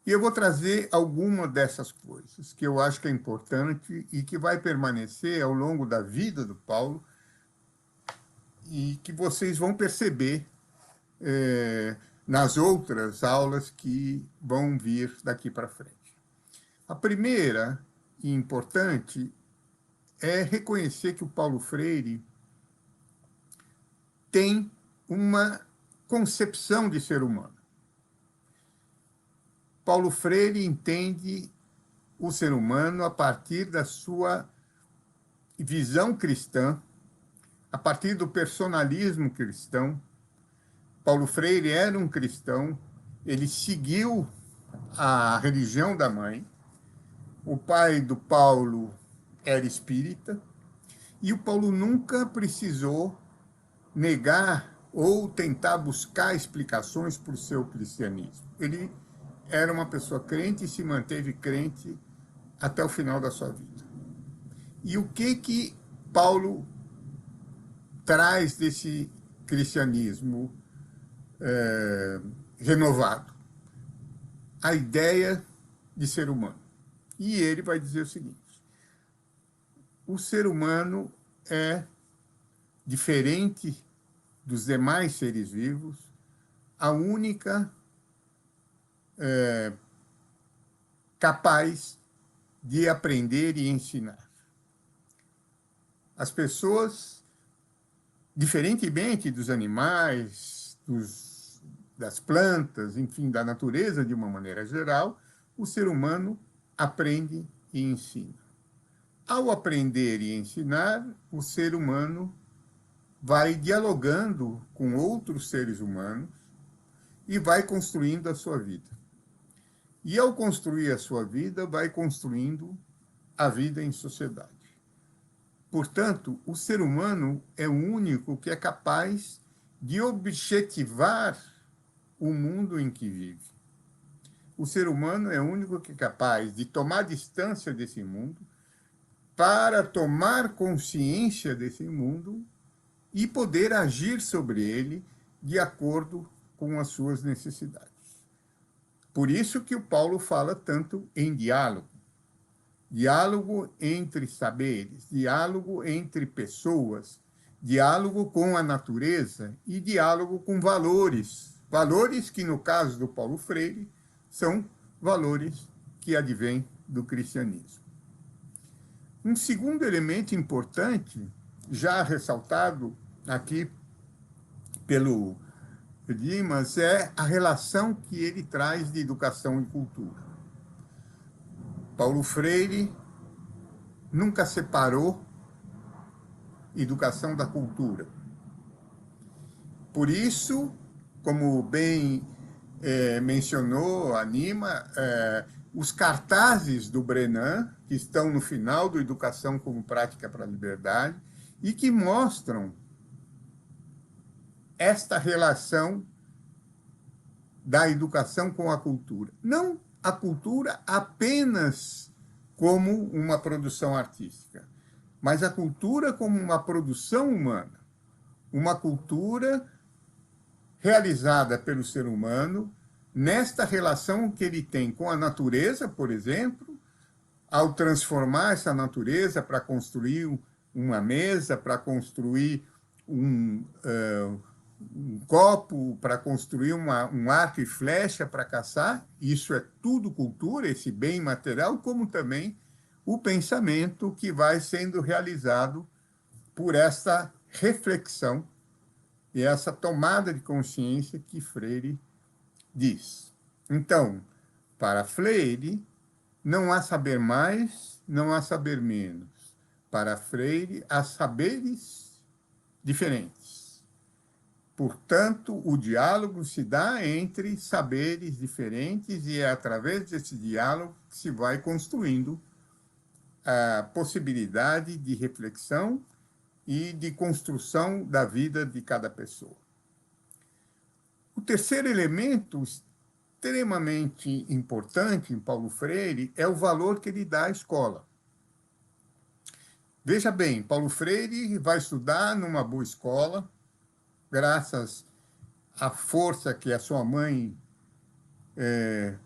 E eu vou trazer alguma dessas coisas que eu acho que é importante e que vai permanecer ao longo da vida do Paulo e que vocês vão perceber nas outras aulas que vão vir daqui para frente. A primeira e importante é reconhecer que o Paulo Freire tem uma concepção de ser humano. Paulo Freire entende o ser humano a partir da sua visão cristã, a partir do personalismo cristão. Paulo Freire era um cristão, ele seguiu a religião da mãe, o pai do Paulo era espírita, e o Paulo nunca precisou negar ou tentar buscar explicações para o seu cristianismo. Ele era uma pessoa crente e se manteve crente até o final da sua vida. E o que Paulo traz desse cristianismo renovado? A ideia de ser humano. E ele vai dizer o seguinte: o ser humano é diferente dos demais seres vivos, a única capaz de aprender e ensinar. As pessoas, diferentemente dos animais, das plantas, enfim, da natureza de uma maneira geral, o ser humano aprende e ensina. Ao aprender e ensinar, o ser humano vai dialogando com outros seres humanos e vai construindo a sua vida. E ao construir a sua vida, vai construindo a vida em sociedade. Portanto, o ser humano é o único que é capaz de objetivar o mundo em que vive. O ser humano é o único que é capaz de tomar distância desse mundo para tomar consciência desse mundo e poder agir sobre ele de acordo com as suas necessidades. Por isso que o Paulo fala tanto em diálogo. Diálogo entre saberes, diálogo entre pessoas, diálogo com a natureza e diálogo com valores. Valores que, no caso do Paulo Freire, são valores que advêm do cristianismo. Um segundo elemento importante, já ressaltado aqui pelo Dimas, é a relação que ele traz de educação e cultura. Paulo Freire nunca separou educação da cultura. Por isso, como bem mencionou a Nima, os cartazes do Brenan, que estão no final do Educação como Prática para a Liberdade, e que mostram esta relação da educação com a cultura. Não a cultura apenas como uma produção artística, mas a cultura como uma produção humana, uma cultura realizada pelo ser humano nesta relação que ele tem com a natureza, por exemplo, ao transformar essa natureza para construir uma mesa, para construir um copo, para construir um arco e flecha para caçar. Isso é tudo cultura, esse bem material, como também o pensamento que vai sendo realizado por essa reflexão e essa tomada de consciência que Freire diz. Então, para Freire, não há saber mais, não há saber menos. Para Freire, há saberes diferentes. Portanto, o diálogo se dá entre saberes diferentes e é através desse diálogo que se vai construindo a possibilidade de reflexão e de construção da vida de cada pessoa. O terceiro elemento extremamente importante em Paulo Freire é o valor que ele dá à escola. Veja bem, Paulo Freire vai estudar numa boa escola, graças à força que a sua mãe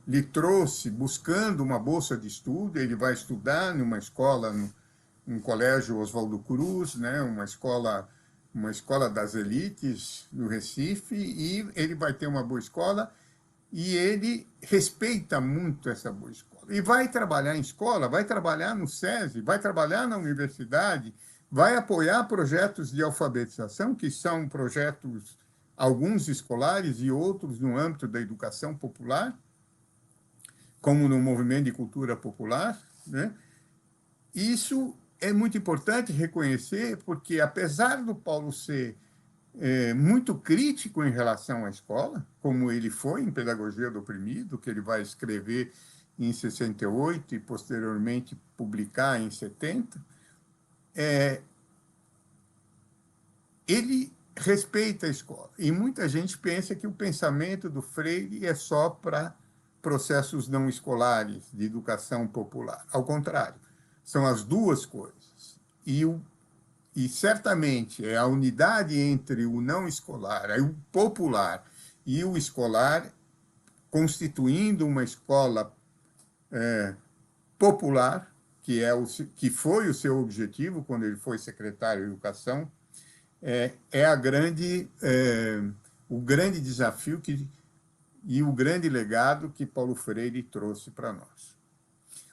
lhe trouxe buscando uma bolsa de estudo. Ele vai estudar numa escola, um colégio Oswaldo Cruz, né, uma escola das elites no Recife, e ele vai ter uma boa escola, e ele respeita muito essa boa escola. E vai trabalhar em escola, vai trabalhar no SESI, vai trabalhar na universidade, vai apoiar projetos de alfabetização, que são projetos, alguns escolares e outros no âmbito da educação popular, como no movimento de cultura popular, né? Isso é muito importante reconhecer, porque apesar do Paulo ser muito crítico em relação à escola, como ele foi em Pedagogia do Oprimido, que ele vai escrever em 68 e posteriormente publicar em 70, ele respeita a escola. E muita gente pensa que o pensamento do Freire é só para processos não escolares, de educação popular. Ao contrário, são as duas coisas. E certamente é a unidade entre o não escolar, o popular e o escolar, constituindo uma escola popular, que foi o seu objetivo quando ele foi secretário de Educação, o grande desafio e o grande legado que Paulo Freire trouxe para nós.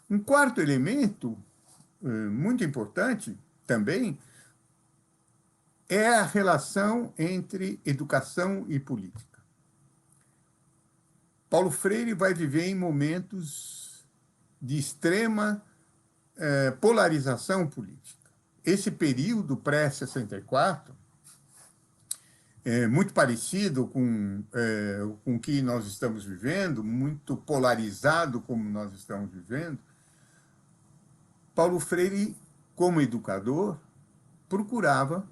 Um quarto elemento muito importante também é a relação entre educação e política. Paulo Freire vai viver em momentos de extrema polarização política. Esse período pré-64 é muito parecido com o que nós estamos vivendo, muito polarizado como nós estamos vivendo. Paulo Freire, como educador, procurava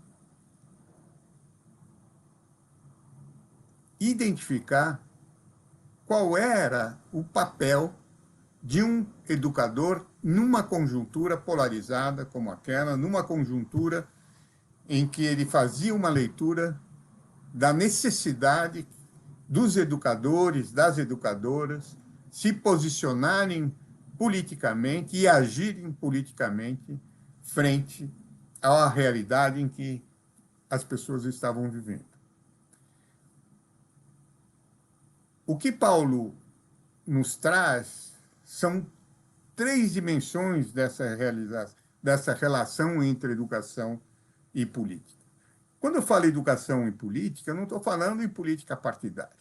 identificar qual era o papel de um educador numa conjuntura polarizada como aquela, numa conjuntura em que ele fazia uma leitura da necessidade dos educadores, das educadoras, se posicionarem politicamente e agirem politicamente frente à realidade em que as pessoas estavam vivendo. O que Paulo nos traz são três dimensões dessa relação entre educação e política. Quando eu falo educação e política, eu não estou falando em política partidária,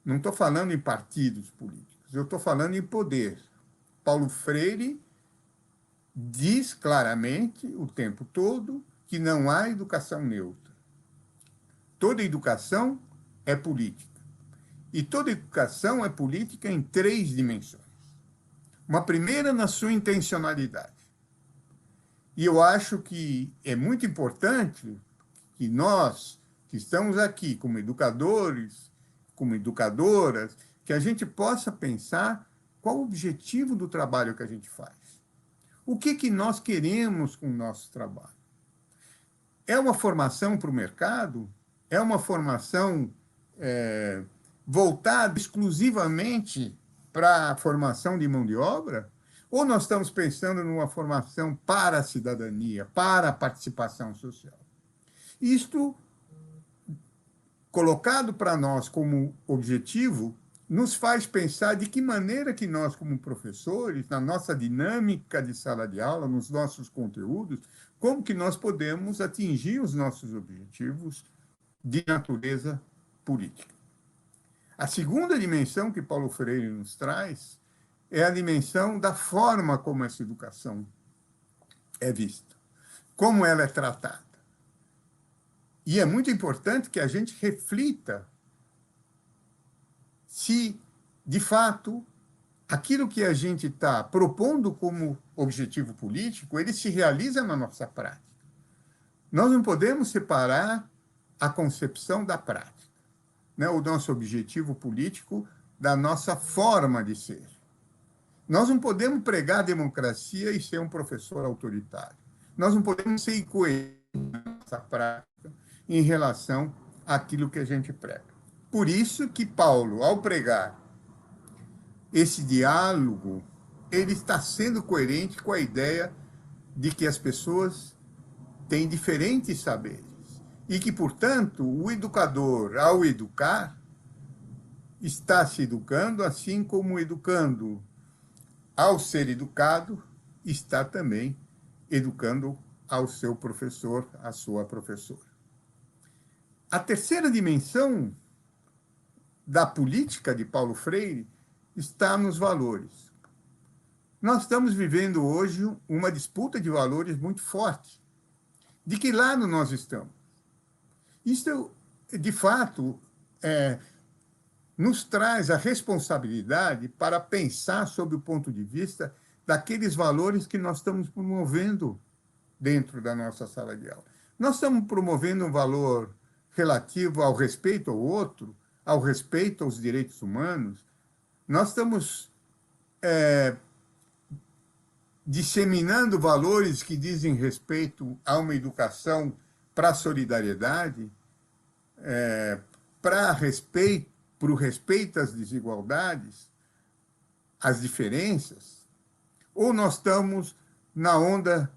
não estou falando em partidos políticos, eu estou falando em poder. Paulo Freire diz claramente, o tempo todo, que não há educação neutra. Toda educação é política. E toda educação é política em três dimensões. Uma primeira, na sua intencionalidade. E eu acho que é muito importante que nós, que estamos aqui como educadores, como educadoras, que a gente possa pensar qual o objetivo do trabalho que a gente faz. O que nós queremos com o nosso trabalho? É uma formação para o mercado? É uma formação voltada exclusivamente para a formação de mão de obra? Ou nós estamos pensando numa formação para a cidadania, para a participação social? Isto, colocado para nós como objetivo, nos faz pensar de que maneira que nós, como professores, na nossa dinâmica de sala de aula, nos nossos conteúdos, como que nós podemos atingir os nossos objetivos de natureza política. A segunda dimensão que Paulo Freire nos traz é a dimensão da forma como essa educação é vista, como ela é tratada. E é muito importante que a gente reflita se, de fato, aquilo que a gente está propondo como objetivo político, ele se realiza na nossa prática. Nós não podemos separar a concepção da prática, né? O nosso objetivo político da nossa forma de ser. Nós não podemos pregar a democracia e ser um professor autoritário. Nós não podemos ser incoerentes na nossa prática em relação àquilo que a gente prega. Por isso que Paulo, ao pregar esse diálogo ele está sendo coerente com a ideia de que as pessoas têm diferentes saberes e que, portanto, o educador, ao educar, está se educando, assim como o educando, ao ser educado, está também educando ao seu professor, à sua professora. A terceira dimensão da política de Paulo Freire está nos valores. Nós estamos vivendo hoje uma disputa de valores muito forte. De que lado nós estamos? Isso, de fato, nos traz a responsabilidade para pensar sob o ponto de vista daqueles valores que nós estamos promovendo dentro da nossa sala de aula. Nós estamos promovendo um valor relativo ao respeito ao outro, ao respeito aos direitos humanos. Nós estamos disseminando valores que dizem respeito a uma educação para a solidariedade, para o respeito às desigualdades, às diferenças, ou nós estamos na onda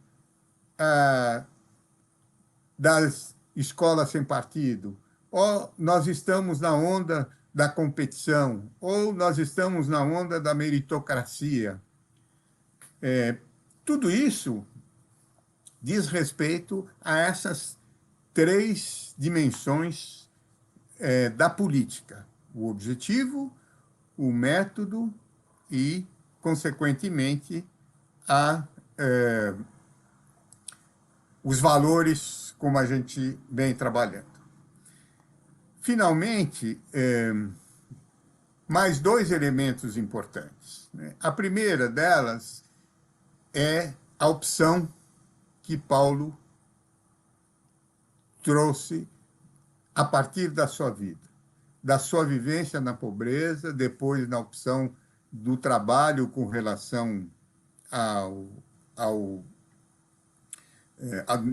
das escolas sem partido, ou nós estamos na onda da competição, ou nós estamos na onda da meritocracia. Tudo isso diz respeito a essas três dimensões da política: o objetivo, o método e, consequentemente, os valores, como a gente vem trabalhando. Finalmente, mais dois elementos importantes. A primeira delas é a opção que Paulo trouxe a partir da sua vida, da sua vivência na pobreza, depois na opção do trabalho com relação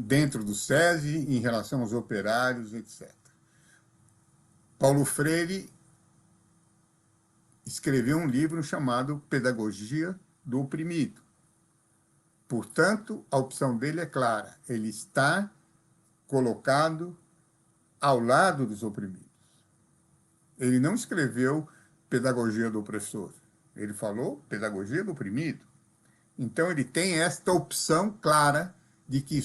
dentro do SESI, em relação aos operários, etc. Paulo Freire escreveu um livro chamado Pedagogia do Oprimido. Portanto, a opção dele é clara. Ele está colocado ao lado dos oprimidos. Ele não escreveu Pedagogia do Opressor. Ele falou Pedagogia do Oprimido. Então, ele tem esta opção clara de que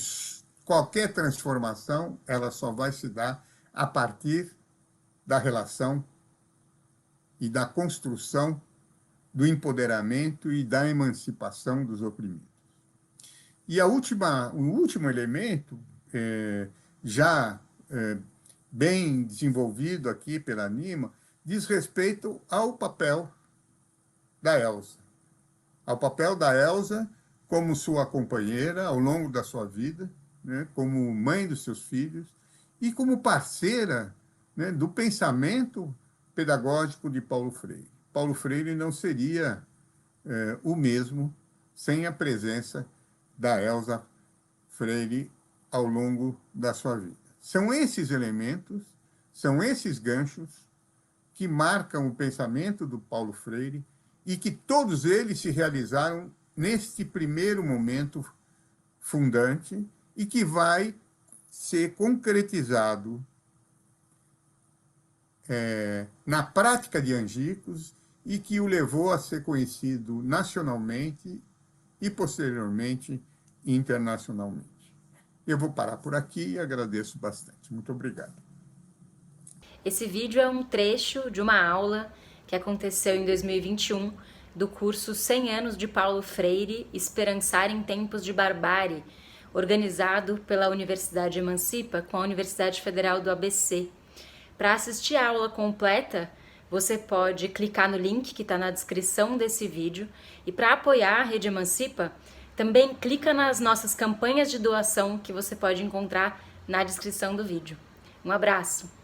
qualquer transformação ela só vai se dar a partir da relação e da construção do empoderamento e da emancipação dos oprimidos. E o último elemento, bem desenvolvido aqui pela Nima, diz respeito ao papel da Elsa. Ao papel da Elsa como sua companheira ao longo da sua vida, né, como mãe dos seus filhos e como parceira, né, do pensamento pedagógico de Paulo Freire. Paulo Freire não seria o mesmo sem a presença da Elsa Freire ao longo da sua vida. São esses elementos, são esses ganchos que marcam o pensamento do Paulo Freire e que todos eles se realizaram neste primeiro momento fundante e que vai ser concretizado na prática de Angicos e que o levou a ser conhecido nacionalmente e, posteriormente, internacionalmente. Eu vou parar por aqui e agradeço bastante. Muito obrigado. Esse vídeo é um trecho de uma aula que aconteceu em 2021 do curso 100 anos de Paulo Freire, Esperançar em Tempos de Barbárie, organizado pela Universidade Emancipa com a Universidade Federal do ABC. Para assistir a aula completa, você pode clicar no link que está na descrição desse vídeo e para apoiar a Rede Emancipa, também clica nas nossas campanhas de doação que você pode encontrar na descrição do vídeo. Um abraço!